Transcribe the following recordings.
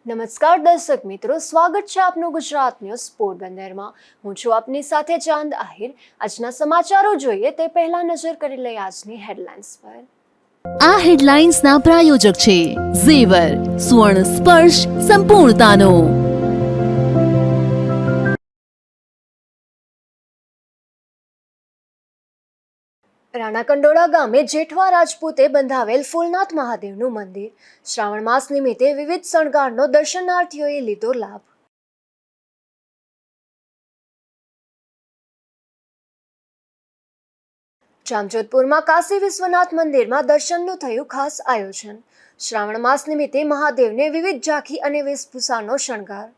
નમસ્કાર દર્શક મિત્રો, સ્વાગત છે આપનું ગુજરાત ન્યૂઝ પોરબંદરમાં। હું છું આપની સાથે ચાંદ આહિર। આજના સમાચારો જોઈએ તે પહેલા નજર કરી લઈએ આજની હેડલાઇન્સ પર। આ હેડલાઇન્સના પ્રાયોજક છે ઝેવર, સુવર્ણ સ્પર્શ સંપૂર્ણતાનો। રાણાકંડોળા ગામે જેઠવા રાજપૂતે બંધાવેલ ફૂલનાથ મહાદેવનું મંદિર। શ્રાવણ માસ નિમિત્તે વિવિધ શણગારનો દર્શનાર્થીઓએ લીધો લાભ। જામજોધપુરમાં કાશી વિશ્વનાથ મંદિરમાં દર્શનનું થયું ખાસ આયોજન। શ્રાવણ માસ નિમિત્તે મહાદેવને વિવિધ ઝાંખી અને વેશભૂષાનો શણગાર।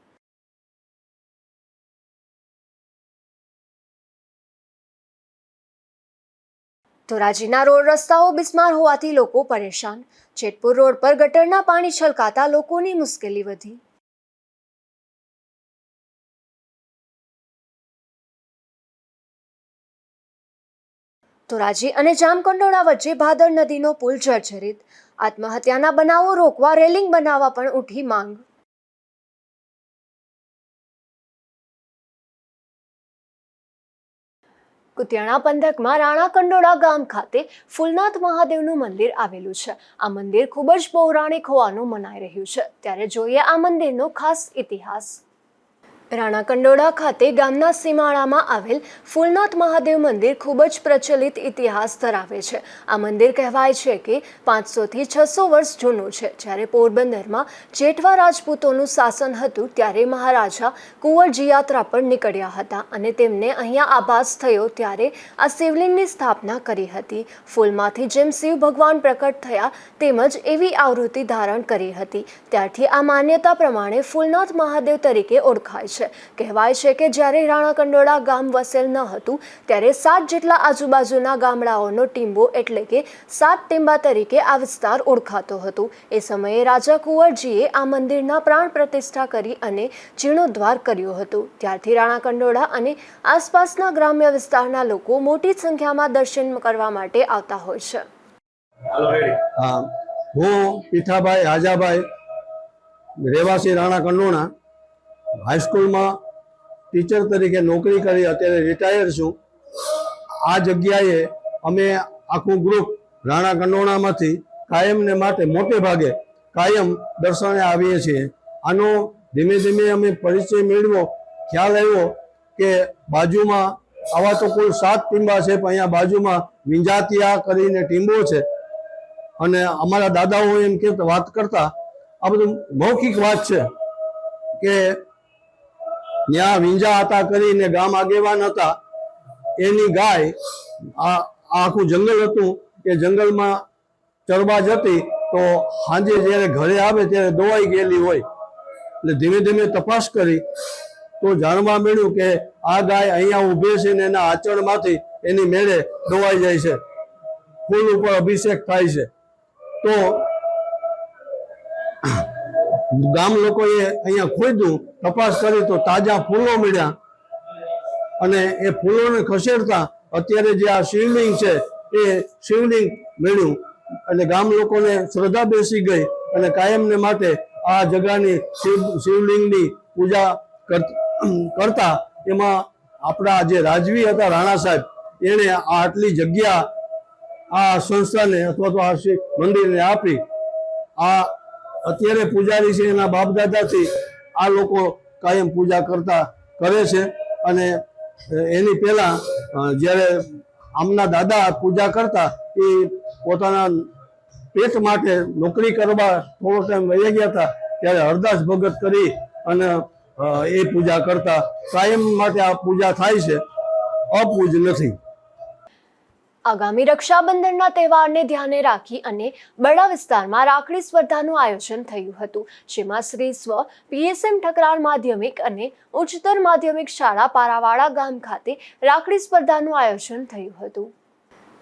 ધોરાજીના રોડ રસ્તાઓ બિસ્માર હોવાથી લોકો પરેશાન। જેતપુર રોડ પર ગટરના પાણી છલકાતા લોકોની મુશ્કેલી વધી। ધોરાજી અને જામકંડોળા વચ્ચે ભાદર નદીનો પુલ જર્જરિત। આત્મહત્યાના બનાવો રોકવા રેલિંગ બનાવવા પણ ઉઠી માંગ। કુતિયાણા પંથકમાં રાણાકંડોળા ગામ ખાતે ફૂલનાથ મહાદેવનું મંદિર આવેલું છે। આ મંદિર ખૂબ જ પૌરાણિક હોવાનું મનાઈ રહ્યું છે। ત્યારે જોઈએ આ મંદિરનો ખાસ ઇતિહાસ। રાણાકંડોળા ખાતે ગામના સીમાડામાં આવેલ ફૂલનાથ મહાદેવ મંદિર ખૂબ જ પ્રચલિત ઇતિહાસ ધરાવે છે। આ મંદિર કહેવાય છે કે 500 થી 600 વર્ષ જૂનું છે। જ્યારે પોરબંદરમાં જેઠવા રાજપૂતોનું શાસન હતું ત્યારે મહારાજા કુંવરજી યાત્રા પર નીકળ્યા હતા અને તેમને અહીંયા આભાસ થયો ત્યારે આ શિવલિંગની સ્થાપના કરી હતી। ફૂલમાંથી જેમ શિવ ભગવાન પ્રકટ થયા તેમજ એવી આવૃત્તિ ધારણ કરી હતી। ત્યારથી આ માન્યતા પ્રમાણે ફૂલનાથ મહાદેવ તરીકે ઓળખાય છે। કહેવાય છે કે જ્યારે રાણાકંડોળા ગામ વસેલ ન હતું ત્યારે 7 જેટલા આજુબાજુના ગામડાઓનો ટીંબો એટલે કે 7 ટીંબા તરીકે આ વિસ્તાર ઓળખાતો હતો। એ સમયે રાજા કુંવરજીએ આ મંદિરના પ્રાણ પ્રતિષ્ઠા કરી અને જીર્ણોદ્ધાર કર્યો હતો। ત્યારથી રાણાકંડોળા અને આસપાસના ગ્રામ્ય વિસ્તારના લોકો મોટી સંખ્યામાં દર્શન કરવા માટે આવતા હોય છે। હું પીઠાભાઈ હાજાભાઈ રહેવાસી રાણાકંડોળા હાઈસ્કૂલમાં ટીચર તરીકે નોકરી કરી અત્યારે રિટાયર છું। આ જગ્યાએ અમે આખું ગ્રુપ રાણાકંડોળામાંથી કાયમને માટે મોટે ભાગે કાયમ દર્શને આવીએ છીએ। આનો ધીમે ધીમે અમે પરિચય મેળવ્યો, ખ્યાલ આવ્યો કે બાજુમાં આવા તો કુલ 7 ટીંબા છે પણ અહીંયા બાજુમાં વિંજાતિયા કરીને ટીંબો છે અને અમારા દાદાઓ એમ કે વાત કરતા આ બધું મૌખિક વાત છે કે ત્યાં વિંજા હતા કરીને ગામ આગેવાન હતા એની ગાય આ આખું જંગલ હતું એ જંગલમાં ચરવા જતી તો સાંજે જ્યારે ઘરે આવે ત્યારે દોવાઈ ગયેલી હોય। એટલે ધીમે ધીમે તપાસ કરી તો જાણવા મળ્યું કે આ ગાય અહીંયા ઊભી છે ને એના આચળમાંથી એની મેળે દોવાઈ જાય છે, ફૂલ ઉપર અભિષેક થાય છે। તો ગામ લોકોએ અહીંયા ખોદ્યું, તપાસ કરી તો તાજા ફૂલો મળ્યા અને એ ફૂલોને ખસેડતા અત્યારે જે આ શિવલિંગ છે એ શિવલિંગ મળ્યું એટલે ગામ લોકોને શ્રદ્ધા બેસી ગઈ અને કાયમને માટે આ જગાની શિવલિંગની પૂજા કરતા એમાં આપણા જે રાજવી હતા રાણા સાહેબ એણે આટલી જગ્યા આ સંસ્થાને અથવા તો આ મંદિરને આપી। આ અત્યારે પૂજારી છે એના બાપ દાદાથી આ લોકો કાયમ પૂજા કરે છે અને એની પહેલા જ્યારે આમના દાદા પૂજા કરતા એ પોતાના પેટ માટે નોકરી કરવા થોડો ટાઈમ વહી ગયા હતા ત્યારે હરદાસ ભગત કરી અને એ પૂજા કરતા। કાયમ માટે આ પૂજા થાય છે, અપૂજ નથી। આગામી રક્ષાબંધનના તહેવારને ધ્યાને રાખી અને બરડા વિસ્તારમાં રાખડી સ્પર્ધાનું આયોજન થયું હતું। જેમાં શ્રી સ્વ પીએસએમ ઠકરાર માધ્યમિક અને ઉચ્ચતર માધ્યમિક શાળા પારાવાડા ગામ ખાતે રાખડી સ્પર્ધાનું આયોજન થયું હતું।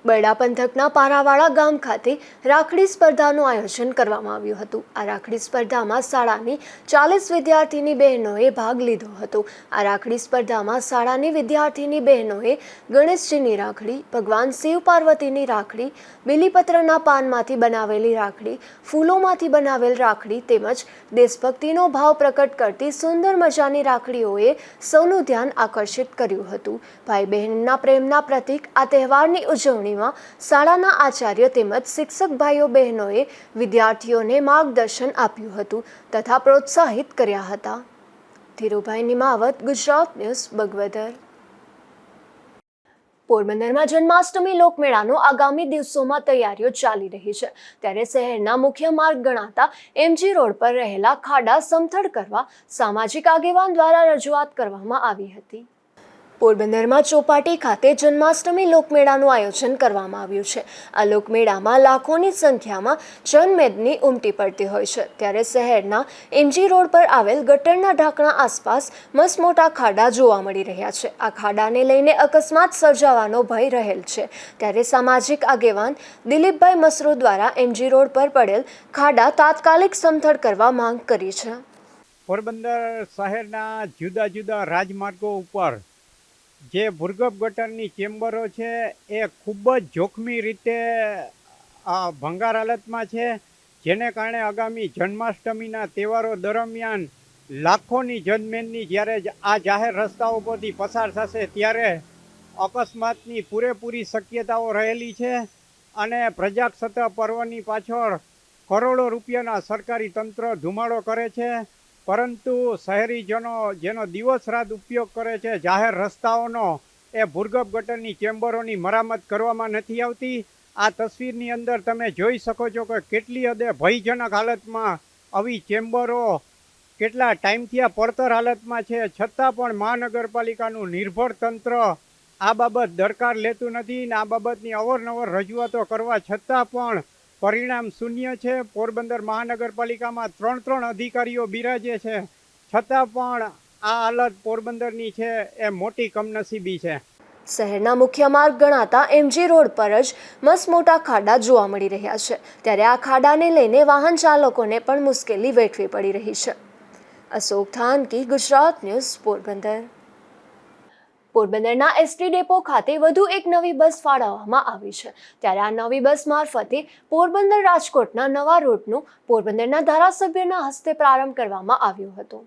બરડા પંથકના પારાવાડા ગામ ખાતે રાખડી સ્પર્ધાનું આયોજન કરવામાં આવ્યું હતું. આ રાખડી સ્પર્ધામાં શાળાની 40 વિદ્યાર્થીની બહેનોએ ભાગ લીધો હતો. આ રાખડી સ્પર્ધામાં શાળાની વિદ્યાર્થીની બહેનોએ ગણેશજીની રાખડી, ભગવાન શિવ પાર્વતીની રાખડી, બીલીપત્રના પાનમાંથી બનાવેલી રાખડી, ફૂલોમાંથી બનાવેલ રાખડી તેમજ દેશભક્તિનો ભાવ પ્રકટ કરતી સુંદર મજાની રાખડીઓએ સૌનું ધ્યાન આકર્ષિત કર્યું હતું. ભાઈ બહેનના પ્રેમના પ્રતીક આ તહેવારની ઉજવણી શાળાના આચાર્ય તેમજ શિક્ષક ભાઈઓ બહેનોએ વિદ્યાર્થીઓને માર્ગદર્શન આપ્યું હતું તથા પ્રોત્સાહિત કર્યા હતા. ધીરુભાઈ નિમાવત, ગુજરાત ન્યૂઝ, બગવદર. પોરબંદરમાં જન્માષ્ટમી લોકમેળાનો આગામી દિવસોમાં તૈયારીઓ ચાલી રહી છે. ત્યારે શહેરના મુખ્ય માર્ગ ગણાતા એમજી રોડ પર રહેલા ખાડા સમથળ કરવા સામાજિક આગેવાન દ્વારા રજૂઆત કરવામાં આવી હતી. પોરબંદરમાં ચોપાટી ખાતે જન્માષ્ટમી લોકમેળાનું આયોજન કરવામાં આવ્યું છે. આ લોકમેળામાં લાખોની સંખ્યામાં જનમેદની ઉમટી પડતી હોય છે. ત્યારે શહેરના એમજી રોડ પર આવેલ ગટરના ઢાંકણા આસપાસ મસમોટા ખાડા જોવા મળી રહ્યા છે. આ ખાડાને લઈને અકસ્માત સર્જાવાનો ભય રહેલ છે. ત્યારે સામાજિક આગેવાન દિલીપભાઈ મસરૂ દ્વારા એમજી રોડ પર પડેલ ખાડા તાત્કાલિક સમથળ કરવા માંગ કરી છે. પોરબંદર શહેરના જુદા જુદા રાજમાર્ગો ઉપર જે ભૂગર્ભ ગટરની ચેમ્બરો છે એ ખૂબ જ જોખમી રીતે ભંગાર હાલતમાં છે, જેને કારણે આગામી જન્માષ્ટમીના તહેવારો દરમિયાન લાખોની જનમેદની જ્યારે આ જાહેર રસ્તાઓ પરથી પસાર થશે ત્યારે અકસ્માતની પૂરેપૂરી શક્યતાઓ રહેલી છે. અને પ્રજાસત્તાક પર્વની પાછળ કરોડો રૂપિયાના સરકારી તંત્ર ધુમાડો કરે છે, પરંતુ શહેરીજનો જેનો દિવસ રાત ઉપયોગ કરે છે જાહેર રસ્તાઓનો, એ ભૂગર્ભ ગટરની ચેમ્બરોની મરામત કરવામાં નથી આવતી. આ તસવીરની અંદર તમે જોઈ શકો છો કે કેટલી હદે ભયજનક હાલતમાં આવી ચેમ્બરો કેટલા ટાઈમથી આ પડતર હાલતમાં છે, છતાં પણ મહાનગરપાલિકાનું નિર્ભર તંત્ર આ બાબત દરકાર લેતું નથી ને આ બાબતની અવારનવાર રજૂઆતો કરવા છતાં પણ પરિણામ શૂન્ય છે. પોરબંદર મહાનગરપાલિકામાં 3 અધિકારીઓ બિરાજે છે, છતાં પણ આ હાલત પોરબંદરની છે એ મોટી કમનસીબી છે. શહેરના મુખ્ય માર્ગ ગણાતા એમજી રોડ પર જ મસમોટા ખાડા જોવા મળી રહ્યા છે. ત્યારે આ ખાડાને લઈને વાહન ચાલકોને પણ મુશ્કેલી વેઠવી પડી રહી છે. અશોક થાનકી, ગુજરાત ન્યૂઝ, પોરબંદર. પોરબંદરના એસટી ડેપો ખાતે વધુ એક નવી બસ ફાળવવામાં આવી છે. ત્યારે આ નવી બસ મારફતે પોરબંદર રાજકોટના નવા રૂટનું પોરબંદરના ધારાસભ્યના હસ્તે પ્રારંભ કરવામાં આવ્યો હતો.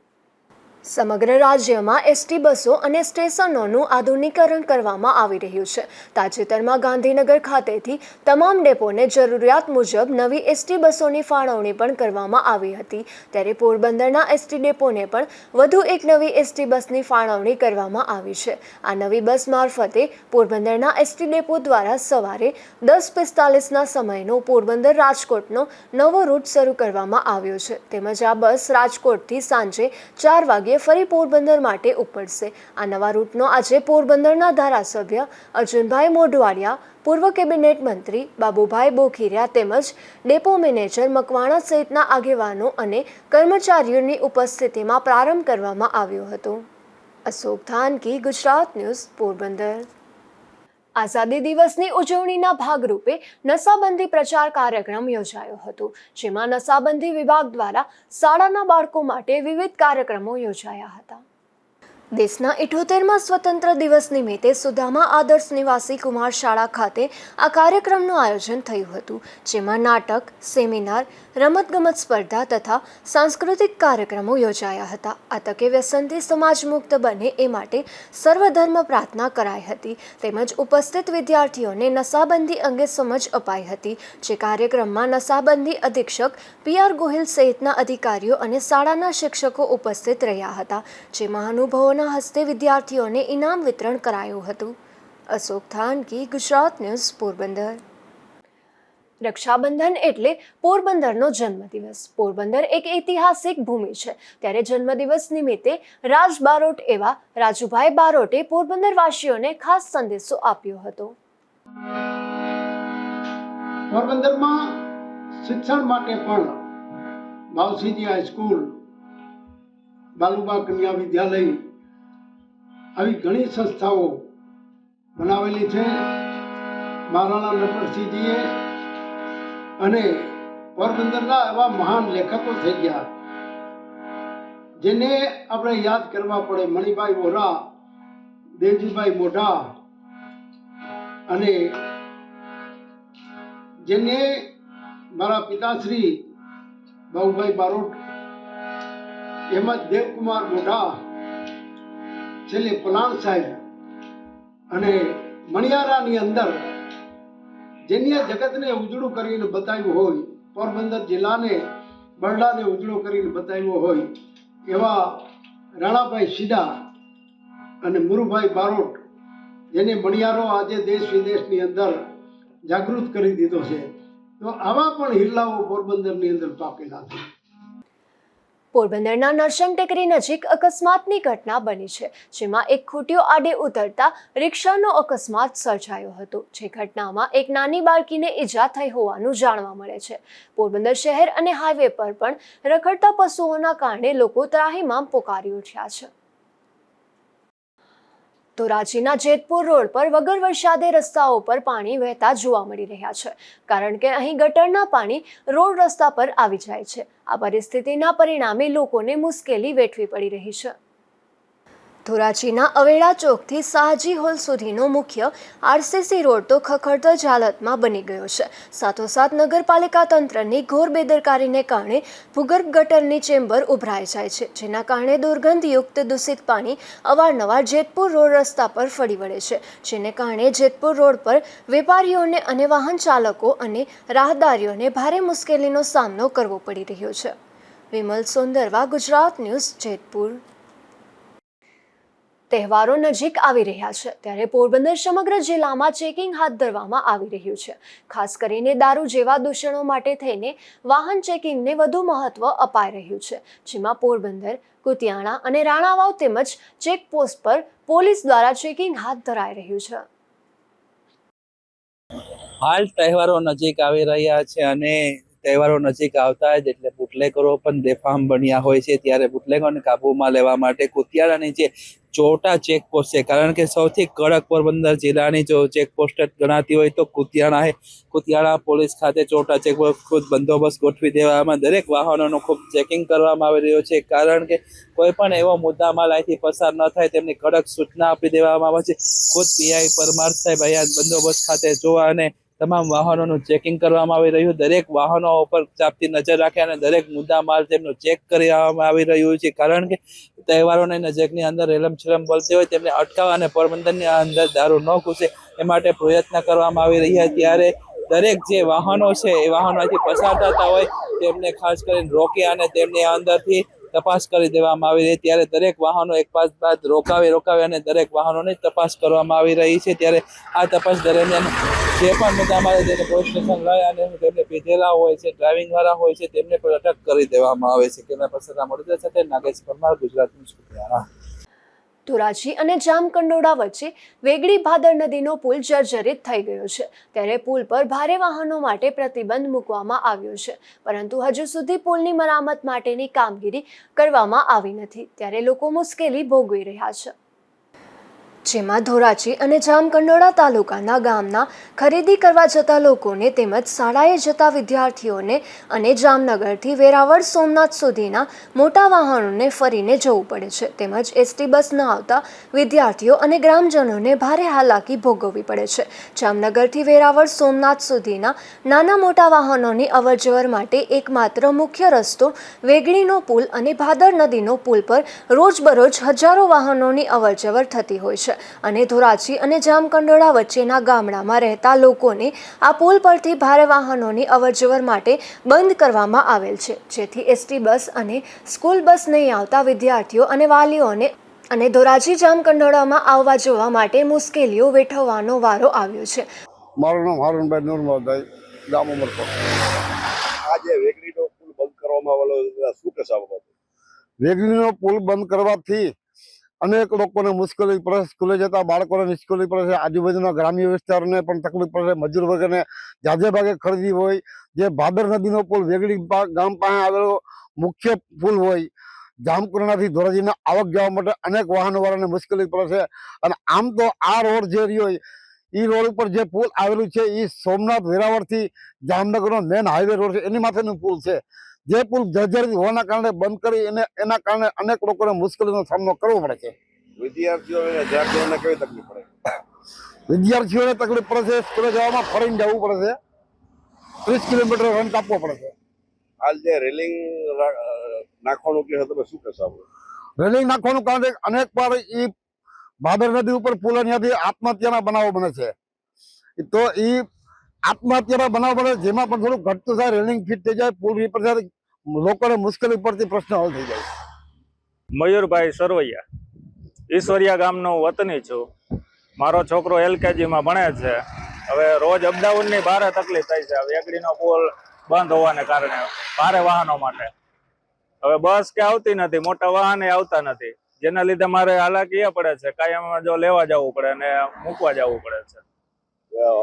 સમગ્ર રાજ્યમાં એસટી બસો અને સ્ટેશનોનું આધુનિકરણ કરવામાં આવી રહ્યું છે. તાજેતરમાં ગાંધીનગર ખાતેથી તમામ ડેપોને જરૂરિયાત મુજબ નવી એસટી બસોની ફાળવણી પણ કરવામાં આવી હતી. ત્યારે પોરબંદરના એસટી ડેપોને પણ વધુ એક નવી એસટી બસની ફાળવણી કરવામાં આવી છે. આ નવી બસ મારફતે પોરબંદરના એસટી ડેપો દ્વારા સવારે 10:45ના સમયનો પોરબંદર રાજકોટનો નવો રૂટ શરૂ કરવામાં આવ્યો છે. તેમજ આ બસ રાજકોટથી સાંજે 4 વાગ્યે ફરી પોરબંદર માટે ઉપડશે. આ નવા રૂટનો આજે પોરબંદરના ધારાસભ્ય અર્જુનભાઈ મોઢવાડિયા, પૂર્વ કેબિનેટ મંત્રી બાબુભાઈ બોખીરિયા તેમજ ડેપો મેનેજર મકવાણા સહિતના આગેવાનો અને કર્મચારીઓની ઉપસ્થિતિમાં પ્રારંભ કરવામાં આવ્યો હતો. અશોક થાનકી, ગુજરાત ન્યૂઝ, પોરબંદર. આઝાદી દિવસની ઉજવણીના ભાગરૂપે નશાબંધી પ્રચાર કાર્યક્રમ યોજાયો હતો, જેમાં નશાબંધી વિભાગ દ્વારા શાળાના બાળકો માટે વિવિધ કાર્યક્રમો યોજાયા હતા. દેશના 78મા સ્વતંત્ર દિવસ નિમિત્તે સુદામા આદર્શ નિવાસી કુમાર શાળા ખાતે આ કાર્યક્રમનું આયોજન થયું હતું, જેમાં નાટક, સેમિનાર, રમતગમત સ્પર્ધા તથા સાંસ્કૃતિક કાર્યક્રમો યોજાયા હતા. આ તકે વ્યસનથી સમાજ મુક્ત બને એ માટે સર્વધર્મ પ્રાર્થના કરાઈ હતી. તેમજ ઉપસ્થિત વિદ્યાર્થીઓને નશાબંધી અંગે સમજ અપાઈ હતી. જે કાર્યક્રમમાં નશાબંધી અધિક્ષક PR ગોહિલ સહિતના અધિકારીઓ અને શાળાના શિક્ષકો ઉપસ્થિત રહ્યા હતા. જે મહાનુભાવો હસ્તે વિદ્યાર્થીઓને ઇનામ વિતરણ કરાયું હતું. અશોક થાનકી, ગુજરાત ન્યૂઝ, પોરબંદર. રક્ષાબંધન એટલે પોરબંદરનો જન્મદિવસ. પોરબંદર એક ઐતિહાસિક ભૂમિ છે. ત્યારે જન્મદિવસ નિમિત્તે રાજ બારોટ એવા રાજુભાઈ બારોટે પોરબંદરવાસીઓને ખાસ સંદેશો આપ્યો હતો. પોરબંદરમાં શિક્ષણ માટે પણ માવસીજી હાઈસ્કૂલ, બાલુબા કન્યા વિદ્યાલય આવી ઘણી સંસ્થાઓ બનાવેલી છે. મહારાણા નટવરસિંહજીએ અને પોરબંદરના એવા મહાન લેખકો થઈ ગયા જેને આપણે યાદ કરવા પડે. મણિભાઈ વોરા, દેવજીભાઈ મોઢા, અને જેને મારા પિતાશ્રી બાબુભાઈ બારોટ, એમ જ દેવકુમાર મોઢા, છેલ્લે પલાણ સાહેબ, અને મણિયારાની અંદર જેને જગતને ઉજળું કરીને બતાવ્યું હોય, પોરબંદર જિલ્લાને બરડાને ઉજળો કરીને બતાવ્યો હોય એવા રાણાભાઈ સીડા અને મુરુભાઈ બારોટ, જેને મણિયારો આજે દેશ વિદેશની અંદર જાગૃત કરી દીધો છે. તો આવા પણ હિરલાઓ પોરબંદરની અંદર પાકેલા છે. પોરબંદરના નરસંગ ટેકરી નજીક અકસ્માતની ઘટના બની છે, જેમાં એક ખૂંટીયો આડે ઉતરતા રિક્ષાનો અકસ્માત સર્જાયો હતો. જે ઘટનામાં એક નાની બાળકીને ઈજા થઈ હોવાનું જાણવા મળે છે. પોરબંદર શહેર અને હાઈવે પર પણ રખડતા પશુઓના કારણે લોકો ત્રાહિમામ પોકારી ઉઠ્યા છે. ધોરાજીના જેતપુર રોડ પર વગર વરસાદે રસ્તાઓ પર પાણી વહેતા જોવા મળી રહ્યા છે, કારણ કે અહીં ગટરના પાણી રોડ રસ્તા પર આવી જાય છે. આ પરિસ્થિતિના પરિણામે લોકોને મુશ્કેલી વેઠવી પડી રહી છે. ધોરાજીના અવેડા ચોકથી શાહજી હોલ સુધીનો મુખ્ય આરસીસી રોડ તો ખખડધજ હાલતમાં બની ગયો છે. સાથોસાથ નગરપાલિકા તંત્રની ઘોર બેદરકારીને કારણે ભૂગર્ભ ગટરની ચેમ્બર ઉભરાઈ જાય છે, જેના કારણે દુર્ગંધયુક્ત દૂષિત પાણી અવારનવાર જેતપુર રોડ રસ્તા પર ફરી વળે છે, જેને કારણે જેતપુર રોડ પર વેપારીઓને અને વાહન ચાલકો અને રાહદારીઓને ભારે મુશ્કેલીનો સામનો કરવો પડી રહ્યો છે. વિમલ સોંદરવા, ગુજરાત ન્યૂઝ, જેતપુર. તહેવારો નજીક આવી રહ્યા છે, ત્યારે પોરબંદર સમગ્ર જિલ્લામાં ચેકિંગ હાથ ધરવામાં આવી રહ્યું છે. ખાસ કરીને દારૂ જેવા દૂષણો માટે થઈને વાહન ચેકિંગને વધુ મહત્વ અપાઈ રહ્યું છે, જેમાં પોરબંદર, કુતિયાણા અને રાણાવાવ તેમજ ચેકપોસ્ટ પર પોલીસ દ્વારા ચેકિંગ હાથ ધરાઈ રહ્યું છે. હાલ તહેવારો નજીક આવી રહ્યા છે અને તહેવારો નજીક આવતા જ એટલે બુટલેગરો પણ બેફામ બન્યા હોય છે. ત્યારે બુટલેગરોને કાબૂમાં લેવા માટે કુતિયાણાની જે ચોટા ચેકપોસ્ટ છે, કારણ કે સૌથી કડક પોરબંદર જિલ્લાની જો ચેકપોસ્ટ ગણાતી હોય તો કુતિયાણા છે. કુતિયાણા પોલીસ ખાતે ચોટા ચેકપોસ્ટ ખુદ બંદોબસ્ત ગોઠવી દેવામાં દરેક વાહનોનું ખૂબ ચેકિંગ કરવામાં આવી રહ્યું છે, કારણ કે કોઈ પણ એવો મુદ્દામાલ અહીંથી પસાર ન થાય તેમની કડક સૂચના આપી દેવામાં આવે છે. ખુદ પીઆઈ પરમાર સાહેબ અહીંયા બંદોબસ્ત ખાતે જોવા અને તમામ વાહનોનું ચેકિંગ કરવામાં આવી રહ્યું. દરેક વાહનો ઉપર ચાપતી નજર રાખે અને દરેક મુદ્દા માલ તેમનું ચેક કરવામાં આવી રહ્યું છે, કારણ કે તહેવારોની નજીકની અંદર રેલમછેલમ બોલતી હોય તેમને અટકાવવા અને પોરબંદરની અંદર દારૂ ન ઘૂસે એ માટે પ્રયત્ન કરવામાં આવી રહ્યા. ત્યારે દરેક જે વાહનો છે એ વાહનો અહીંથી પસાર થતા હોય તેમને ખાસ કરીને રોકી અને તેમની અંદરથી તપાસ કરી દેવામાં આવી રહી. ત્યારે દરેક વાહનો એક બાદ રોકાવી અને દરેક વાહનોની તપાસ કરવામાં આવી રહી છે. ત્યારે આ તપાસ દરમિયાન જે પણ મુદ્દામાં તેને પોલીસ સ્ટેશન લઈ અને તેમને પીધેલા હોય છે, ડ્રાઇવિંગ વાળા હોય છે, તેમને પણ અટક કરી દેવામાં આવે છે. કેમેરા પર્સન મોડેલ સાથે નાગેશ પરમાર, ગુજરાત ન્યૂઝ. ધોરાજી અને જામકંડોળા વચ્ચે વેગળી ભાદર નદીનો પુલ જર્જરિત થઈ ગયો છે, ત્યારે પુલ પર ભારે વાહનો માટે પ્રતિબંધ મૂકવામાં આવ્યો છે, પરંતુ હજુ સુધી પુલની મરામત માટેની કામગીરી કરવામાં આવી નથી, ત્યારે લોકો મુશ્કેલી ભોગવી રહ્યા છે. જેમાં ધોરાજી અને જામકંડોળા તાલુકાના ગામના ખરીદી કરવા જતા લોકોને તેમજ શાળાએ જતા વિદ્યાર્થીઓને અને જામનગરથી વેરાવળ સોમનાથ સુધીના મોટા વાહનોને ફરીને જવું પડે છે, તેમજ એસટી બસ ન આવતા વિદ્યાર્થીઓ અને ગ્રામજનોને ભારે હાલાકી ભોગવવી પડે છે. જામનગરથી વેરાવળ સોમનાથ સુધીના નાના મોટા વાહનોની અવરજવર માટે એકમાત્ર મુખ્ય રસ્તો વેગળીનો પુલ અને ભાદર નદીનો પુલ પર રોજબરોજ હજારો વાહનોની અવરજવર થતી હોય છે, અને ધોરાજી અને જામકંડોળા વચ્ચેના ગામડામાં રહેતા લોકોને આ પુલ પરથી ભારે વાહનોની અવરજવર માટે બંધ કરવામાં આવેલ છે, જેથી એસટી બસ અને સ્કૂલ બસ નહીં આવતા વિદ્યાર્થીઓ અને વાલીઓને અને ધોરાજી જામકંડોળામાં આવવા જવા માટે મુશ્કેલીઓ વેઠવવાનો વારો આવ્યો છે. મારું નામ હારૂનભાઈ નૂરમલભાઈ, ગામ ઉમરકોટ. આજે વેગળીનો પુલ બંધ કરવામાં આવેલો શું કહેશો આ બાબતે? વેગળીનો પુલ બંધ કરવાથી અનેક લોકોને મુશ્કેલી પડે, સ્કૂલે જતા બાળકોને મુશ્કેલી પડે છે, આજુબાજુના ગ્રામ્ય વિસ્તારોને પણ તકલીફ પડે છે, મજૂર વર્ગને જાજે ભાગે ખરીદી હોય. જે ભાદર નદીનો પુલ વેગળી ગામ પાસે આવેલો મુખ્ય પુલ હોય, જામકંડોળાથી ધોરાજીના આવક જવા માટે અનેક વાહનો વાળાને મુશ્કેલી પડે છે. અને આમ તો આ રોડ જે રહ્યો એ રોડ ઉપર જે પુલ આવેલું છે એ સોમનાથ વેરાવળથી જામનગરનો મેન હાઈવે રોડ છે એની માથેનું પુલ છે. જે પુલ જર્જરિત હોવાના કારણે બંધ કરી એના કારણે અનેક લોકોને મુશ્કેલીનો સામનો કરવો પડે છે. વિદ્યાર્થીઓને વિદ્યાર્થીઓને કેવી તકલીફ પડે? વિદ્યાર્થીઓને તકલીફ પડે છે. સ્કૂલે જવામાં ફરીને જવું પડે છે. 30 કિલોમીટર રન કાપવો પડે છે. હાલ જે રેલિંગ નાખવાનું કહે તમે શું કહેશો? રેલિંગ નાખવાનું કારણે અનેક વાર એ ભાદર નદી ઉપર પુલ ત્યાંથી આત્મહત્યાના બનાવો બને છે. તો એ આત્મહત્યાના બનાવ બને જેમાં પણ થોડું ઘટતું થાય, રેલિંગ ફિટ થઈ જાય, પુલ રીપર થાય, લોકોને મુશ્કેલી પડતી પ્રશ્ન હલ થઈ જાય. મયુરભાઈ સરવૈયા, ઈશ્વરિયા ગામનો વતની છું. મારો છોકરો LKGમાં ભણે છે. હવે રોજ અપડાઉનની ભારે તકલીફ થાય છે. વેકડીનો પુલ બંધ હોવાને કારણે ભારે વાહનો માટે હવે બસ કે આવતી નથી, મોટા વાહન આવતા નથી, જેના લીધે મારે હાલાકી એ પડે છે. કાયમ જો લેવા જવું પડે અને મૂકવા જવું પડે છે.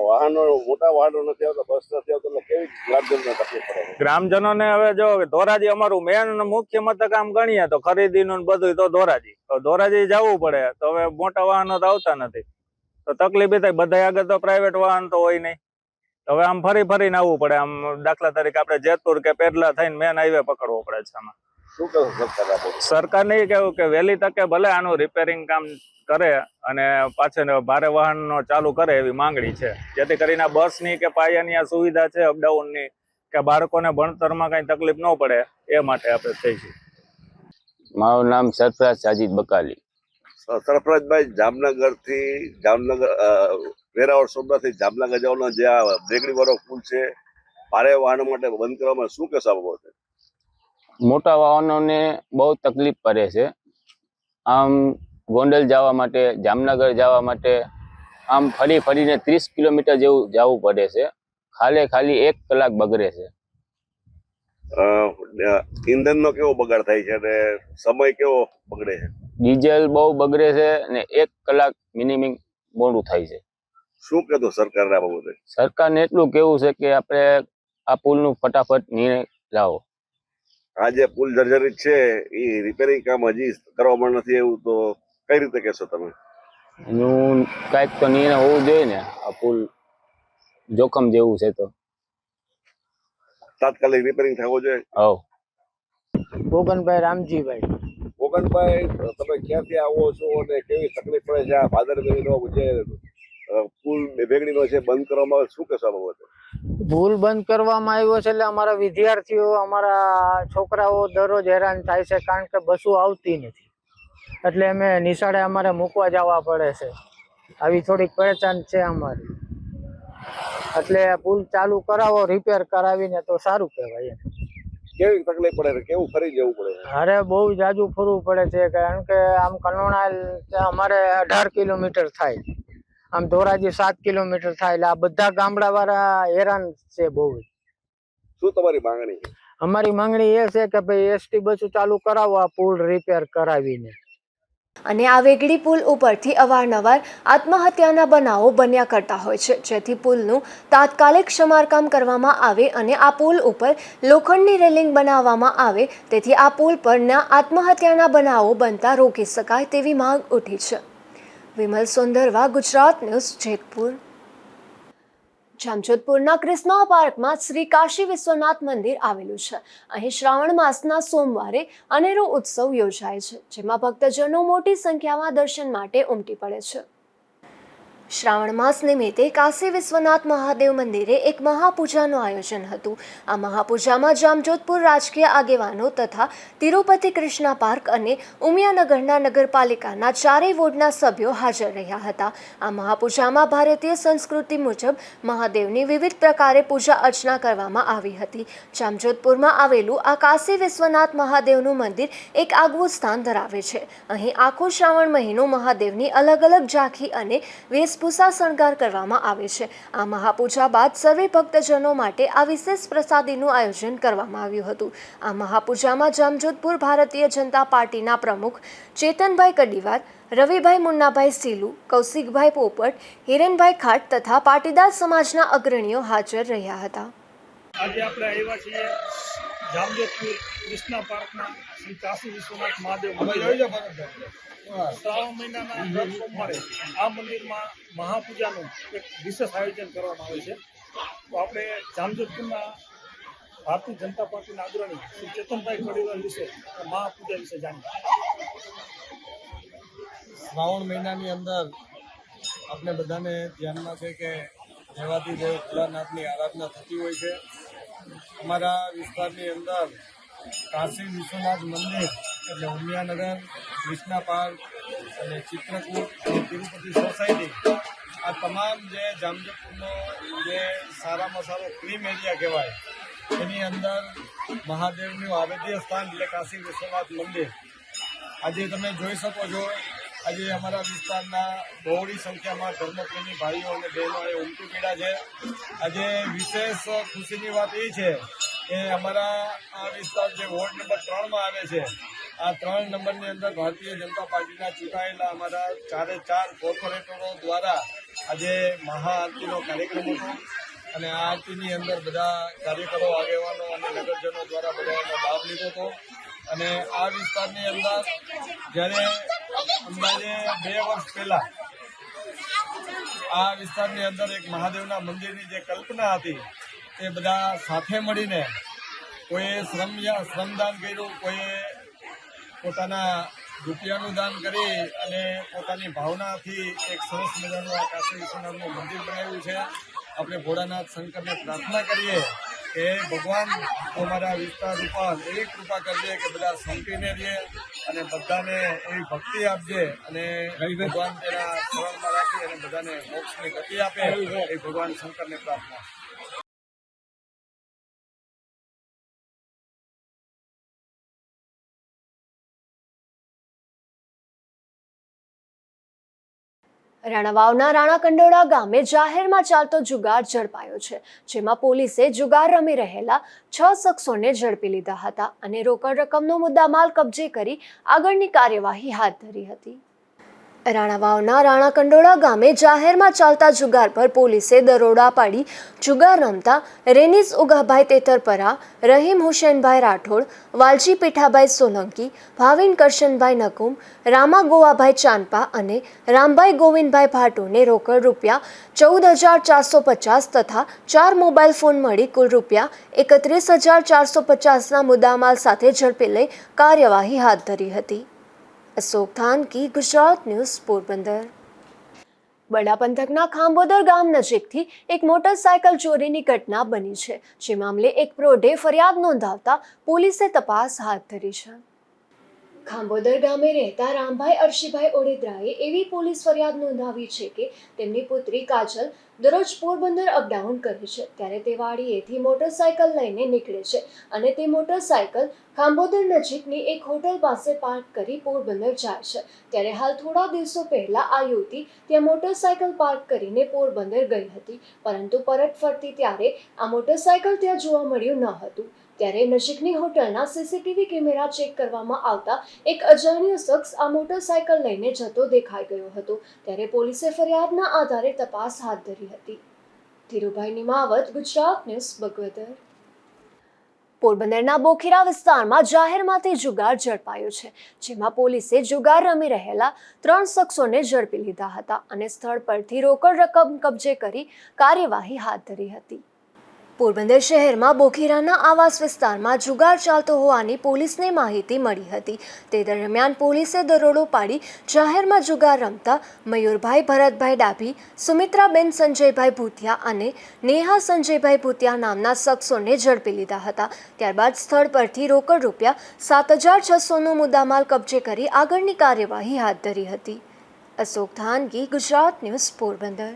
વાહનો મોટા વાહનો નથી આવતા, બસ નથી આવતા, એટલે કેવી ગ્રામજનોને તકલીફ પડે? ગ્રામજનોને હવે જો ધોરાજી અમારું મેન મુખ્ય મથક આમ ગણીએ તો ખરીદીનું બધું તો ધોરાજી, તો ધોરાજી જવું પડે. તો હવે મોટા વાહનો તો આવતા નથી, તો તકલીફ થાય. બધા આગળ તો પ્રાઇવેટ વાહન તો હોય નહીં. હવે આમ ફરીને આવવું પડે. આમ દાખલા તરીકે આપણે જેતપુર કે પેડલા થઈને મેન હાઈવે પકડવો પડે છે. આમાં શું કહો સરકાર? સરકારને એ કહેવું કે વહેલી તકે ભલે આનું રિપેરિંગ કામ કરે અને પાછળ ભારે વાહનનો ચાલુ કરે એવી માંગણી છે, જેથી કરીને બસની કે પાયાની આ સુવિધા છે અપડાઉનની, કે બાળકોને ભણતરમાં કઈ તકલીફ ન પડે એ માટે આપણે થઈ છે. મારું નામ સરફરાજ સાજીદ બકાલી. સરફરાજભાઈ, જામનગર વેરાવળ સોમનાથથી જામનગર જવાનો જે આ વેકડી વાળો પુલ છે, ભારે વાહનો માટે બંધ કરવામાં શું કહેશો આ બાબતે? મોટા વાહનોને બહુ તકલીફ પડે છે. આમ ગોંડલ જવા માટે, જામનગર જવા માટે આમ ફરીને 30 કિલોમીટર જેવું જવું પડે છે. ખાલી 1 કલાક બગડે છે. ઈંધણનો કેવો બગાડ થાય છે અને સમય કેવો બગડે છે? ડીઝલ બહુ બગડે છે અને 1 કલાક મિનિમમ મોડું થાય છે. શું કહેતો સરકારના બાબતે? સરકારને એટલું કેવું છે કે આપણે આ પુલનું ફટાફટ નિર્ણય લાવો. આ જે પુલ જર્જરિત છે એ રિપેરિંગ કામ હજી કરવામાં નથી, એવું તો કઈ રીતે કહેશો તમે? એનું કાંઈક તો નિર્ણય હોવું જોઈએ ને. આ પુલ જોખમ જેવું છે તો તાત્કાલિક રિપેરિંગ થવો જોઈએ. હવ. ગોગનભાઈ રામજીભાઈ. ગોગનભાઈ, તમે ક્યાંથી આવો છો અને કેવી તકલીફ પડે છે? આ ભાદર નદીનો જે પુલ વેકડીનો છે બંધ કરવામાં આવે, શું કહેશો આ બાબતે? પુલ બંધ કરવામાં આવ્યો છે એટલે અમારા વિદ્યાર્થીઓ, અમારા છોકરાઓ દરરોજ હેરાન થાય છે, કારણ કે બસો આવતી નથી. એટલે અમે નિશાળે અમારે મૂકવા જવા પડે છે. આવી થોડીક પરેશાન છે અમારી. એટલે પુલ ચાલુ કરાવો, રિપેર કરાવીને તો સારું કહેવાય. કેવી તકલીફ પડે? કેવું ફરી જવું પડે? અરે બહુ જાજુ ફરવું પડે છે, કારણ કે આમ કનોણા અમારે 18 કિલોમીટર થાય, આમ ધોરાજી 7 કિલોમીટર થાય. એટલે આ બધા ગામડા વાળા હેરાન છે બહુ. શું તમારી માંગણી? અમારી માંગણી એ છે કે ભાઈ ST બસો ચાલુ કરાવો, આ પુલ રિપેર કરાવીને. અને આ વેગડી પુલ ઉપરથી અવારનવાર આત્મહત્યાના બનાવો બન્યા કરતા હોય છે, જેથી પુલનું તાત્કાલિક સમારકામ કરવામાં આવે અને આ પુલ ઉપર લોખંડની રેલિંગ બનાવવામાં આવે, તેથી આ પુલ પરના આત્મહત્યાના બનાવો બનતા રોકી શકાય તેવી માંગ ઉઠી છે. વિમલ સોંદરવા, ગુજરાત ન્યૂઝ, જેતપુર. જામજોધપુરના ક્રિસ્મા પાર્કમાં શ્રી કાશી વિશ્વનાથ મંદિર આવેલું છે. અહીં શ્રાવણ માસના સોમવારે અનેરો ઉત્સવ યોજાય છે, જેમાં ભક્તજનો મોટી સંખ્યામાં દર્શન માટે ઉમટી પડે છે. શ્રાવણ માસ નિમિત્તે કાશી વિશ્વનાથ મહાદેવ મંદિરે એક મહાપૂજાનું આયોજન હતું. આ મહાપૂજામાં જામજોધપુર રાજકીય આગેવાનો તથા તિરુપતિ કૃષ્ણા પાર્ક અને ઉમિયાનગરના નગરપાલિકાના 4 વોર્ડના સભ્યો હાજર રહ્યા હતા. આ મહાપૂજામાં ભારતીય સંસ્કૃતિ મુજબ મહાદેવની વિવિધ પ્રકારે પૂજા અર્ચના કરવામાં આવી હતી. જામજોધપુરમાં આવેલું આ કાશી વિશ્વનાથ મહાદેવનું મંદિર એક આગવું સ્થાન ધરાવે છે. અહીં આખો શ્રાવણ મહિનો મહાદેવની અલગ અલગ ઝાંખી અને વેશભૂષા શણગાર કરવામાં આવે છે. આ મહાપૂજા બાદ સર્વે ભક્તજનો માટે આ વિશેષ પ્રસાદીનું આયોજન કરવામાં આવ્યું હતું. આ મહાપૂજામાં જામજોધપુર ભારતીય જનતા પાર્ટીના પ્રમુખ ચેતનભાઈ કડીવાર, રવિભાઈ મુન્નાભાઈ સીલુ, કૌશિકભાઈ પોપટ, હિરેનભાઈ ખાટ તથા પાટીદાર સમાજના અગ્રણીઓ હાજર રહ્યા હતા. આજે આપણે આવ્યા છીએ જામજોધપુર કૃષ્ણા પાર્કના શ્રી કાશી વિશ્વનાથ મહાદેવ મંદિર શ્રાવણ મહિનાના દર સોમવારે આ મંદિરમાં મહાપૂજાનું એક વિશેષ આયોજન કરવામાં આવે છે. તો આપણે જામજોધપુરના ભારતીય જનતા પાર્ટીના અગ્રણી શ્રી ચેતનભાઈ કડીવાલ વિશે મહાપૂજા વિશે જાણીએ. શ્રાવણ મહિનાની અંદર આપણે બધાને ધ્યાનમાં છે કે દેવાધિદેવ ભોળાનાથની આરાધના થતી હોય છે. અમારા વિસ્તારની અંદર કાશી વિશ્વનાથ મંદિર એટલે ઉમિયાનગર, કૃષ્ણા પાર્ક અને ચિત્રકૂટ અને તિરુપતિ સોસાયટી આ તમામ જે જામજોધપુરનો જે સારામાં સારો ક્રીમ એરિયા કહેવાય એની અંદર મહાદેવનું આરાધ્ય સ્થાન એટલે કાશી વિશ્વનાથ મંદિર. આજે તમે જોઈ શકો છો, આજે અમારા વિસ્તારના બહોળી સંખ્યામાં ધર્મપ્રેમી ભાઈઓ અને બહેનોએ ઉમટી પડ્યા છે. આજે વિશેષ ખુશીની વાત એ છે કે અમારા આ વિસ્તાર જે વોર્ડ નંબર 3માં આવે છે, આ 3 નંબરની અંદર ભારતીય જનતા પાર્ટીના ચૂંટાયેલા અમારા 4 કોર્પોરેટરો દ્વારા આજે મહાઆરતીનો કાર્યક્રમ હતો અને આ આરતીની અંદર બધા કાર્યકરો, આગેવાનો અને નગરજનો દ્વારા બધાનો લાભ લીધો હતો. અને આ વિસ્તારની અંદર જ્યારે અંદાજે 2 વર્ષ પહેલા આ વિસ્તારની અંદર એક મહાદેવના મંદિરની જે કલ્પના હતી તે બધા સાથે મળીને કોઈએ શ્રમદાન કર્યું, કોઈએ પોતાના રૂપિયાનું દાન કરી અને પોતાની ભાવનાથી એક સરસ મજાનું આ કાશી વિશ્વનાથનું મંદિર બનાવ્યું છે. આપણે ભોળાનાથ શંકરને પ્રાર્થના કરીએ કે ભગવાન અમારા વિસ્તાર ઉપર એવી કૃપા કરજે કે બધા સંપીને રહે અને બધાને એવી ભક્તિ આપજે અને ભગવાન તેના શરણમાં રાખી અને બધાને મોક્ષની ગતિ આપે એ ભગવાન શંકરને પ્રાર્થના. રાણાવાવના રાણાકંડોળા ગામે જાહેરમાં ચાલતો જુગાર ઝડપાયો છે, જેમાં પોલીસે જુગાર રમી રહેલા 6 શખ્સોને ઝડપી લીધા હતા અને રોકડ રકમનો મુદ્દામાલ કબજે કરી આગળની કાર્યવાહી હાથ ધરી હતી. રાણાવાવના રાણાકંડોળા ગામે જાહેરમાં ચાલતા જુગાર પર પોલીસે દરોડા પાડી જુગાર રમતા રેનીસ ઉગાભાઈ તેતરપરા, રહીમ હુસેનભાઈ રાઠોડ, વાલજી પીઠાભાઈ સોલંકી, ભાવિન કરશનભાઈ નકુમ, રામા ગોવાભાઈ ચાંપા અને રામભાઈ ગોવિંદભાઈ ભાટુને રોકડ રૂપિયા 14,450 તથા 4 મોબાઈલ ફોન મળી કુલ રૂપિયા 31,450ના મુદ્દામાલ સાથે ઝડપી લઈ કાર્યવાહી હાથ ધરી હતી. અશોક થાનકી, ગુજરાત ન્યૂઝ, પોરબંદર. બડા પંથકના ખાંભોદર ગામ નજીકથી એક મોટરસાયકલ ચોરીની ઘટના બની છે, જે મામલે એક પ્રૌઢે ફરિયાદ નોંધાવતા પોલીસે તપાસ હાથ ધરી છે. ખાંભોદર ગામે રહેતા રામભાઈ અરશીભાઈ ઓડેદરાએ એવી પોલીસ ફરિયાદ નોંધાવી છે કે તેમની પુત્રી કાજલ દરરોજ પોરબંદર અપડાઉન કરે છે, ત્યારે તે વાડીએથી મોટરસાયકલ લઈને નીકળે છે અને તે મોટરસાયકલ ખાંભોદર નજીકની એક હોટલ પાસે પાર્ક કરી પોરબંદર જાય છે. ત્યારે હાલ થોડા દિવસો પહેલા આ યુવતી ત્યાં મોટરસાયકલ પાર્ક કરીને પોરબંદર ગઈ હતી, પરંતુ પરત ફરતી ત્યારે આ મોટરસાયકલ ત્યાં જોવા મળ્યું ન હતું. ત્યારે નજીકની હોટલના સીસીટીવી કેમેરા ચેક કરવામાં આવતા એક અજાણ્યો શખ્સ આ મોટરસાયકલ લઈને જતો દેખાઈ ગયો હતો. ત્યારે પોલીસે ફરિયાદના આધારે તપાસ હાથ ધરી હતી. ધીરુભાઈ નિમાવત, ગુજરાત ન્યૂઝ, બગવદર. પોરબંદરના બોખીરા વિસ્તારમાં જાહેરમાંથી જુગાર ઝડપાયો છે, જેમાં પોલીસે જુગાર રમી રહેલા 3 શખ્સોને ઝડપી લીધા હતા અને સ્થળ પરથી રોકડ રકમ કબજે કરી કાર્યવાહી હાથ ધરી હતી. પોરબંદર શહેરમાં બોખીરાના આવાસ વિસ્તારમાં જુગાર ચાલતો હોવાની પોલીસને માહિતી મળી હતી. તે દરમિયાન પોલીસે દરોડો પાડી જાહેરમાં જુગાર રમતા મયુરભાઈ ભરતભાઈ ડાભી, સુમિત્રાબેન સંજયભાઈ ભૂતિયા અને નેહા સંજયભાઈ ભૂતિયા નામના શખ્સોને ઝડપી લીધા હતા. ત્યારબાદ સ્થળ પરથી રોકડ રૂપિયા 7,600નો મુદ્દામાલ કબજે કરી આગળની કાર્યવાહી હાથ ધરી હતી. અશોક થાનકી, ગુજરાત ન્યૂઝ, પોરબંદર.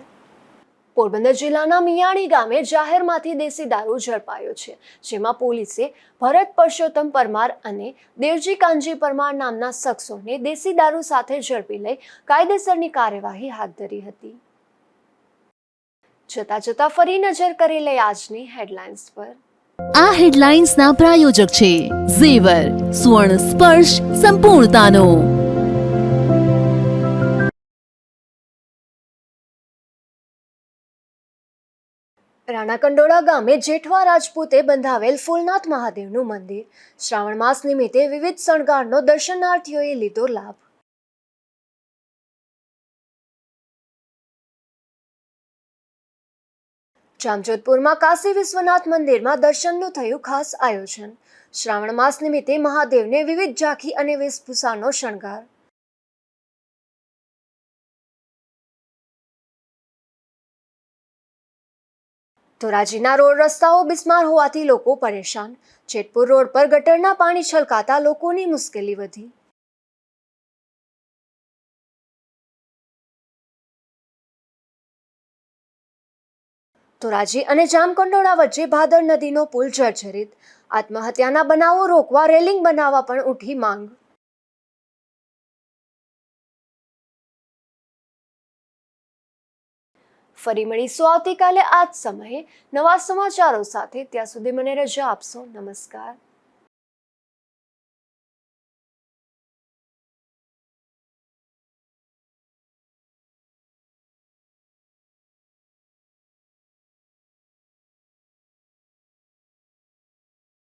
પોરબંદર જિલ્લાના મિયાણી ગામે જાહેરમાંથી દેશી દારૂ ઝડપાયો છે, જેમાં પોલીસે ભરત પરસોત્તમ પરમાર અને દેવજી કાનજી પરમાર નામના શખ્સોને દેશી દારૂ સાથે ઝડપી લઈ કાયદેસરની કાર્યવાહી હાથ ધરી હતી. જતા ફરી નજર કરી લઈ આજની હેડલાઇન્સ પર. આ હેડલાઇન્સના પ્રાયોજક છે ઝેવર, સુવર્ણ સ્પર્શ સંપૂર્ણતાનો. રાણાકંડોળા ગામે જેઠવા રાજપૂતે બંધાવેલ ફૂલનાથ મહાદેવનું મંદિર. શ્રાવણ માસ નિમિત્તે વિવિધ શણગારનો દર્શનાર્થીઓએ લીધો લાભ. જામજોધપુરમાં કાશી વિશ્વનાથ મંદિરમાં દર્શનનું થયું ખાસ આયોજન. શ્રાવણ માસ નિમિત્તે મહાદેવને વિવિધ ઝાંખી અને વેશભૂષાનો શણગાર. ધોરાજીના રોડ રસ્તાઓ બિસ્માર હોવાથી લોકો પરેશાન. જેતપુર રોડ પર ગટરના પાણી છલકાતા લોકોની મુશ્કેલી વધી. ધોરાજી અને જામકંડોળા વચ્ચે ભાદર નદીનો પુલ જર્જરિત. આત્મહત્યાના બનાવો રોકવા રેલિંગ બનાવવા પણ ઉઠી માંગ. ફરી મળીશું આવતીકાલે આ જ સમયે નવા સમાચારો સાથે. ત્યાં સુધી મને રજા આપશો. નમસ્કાર.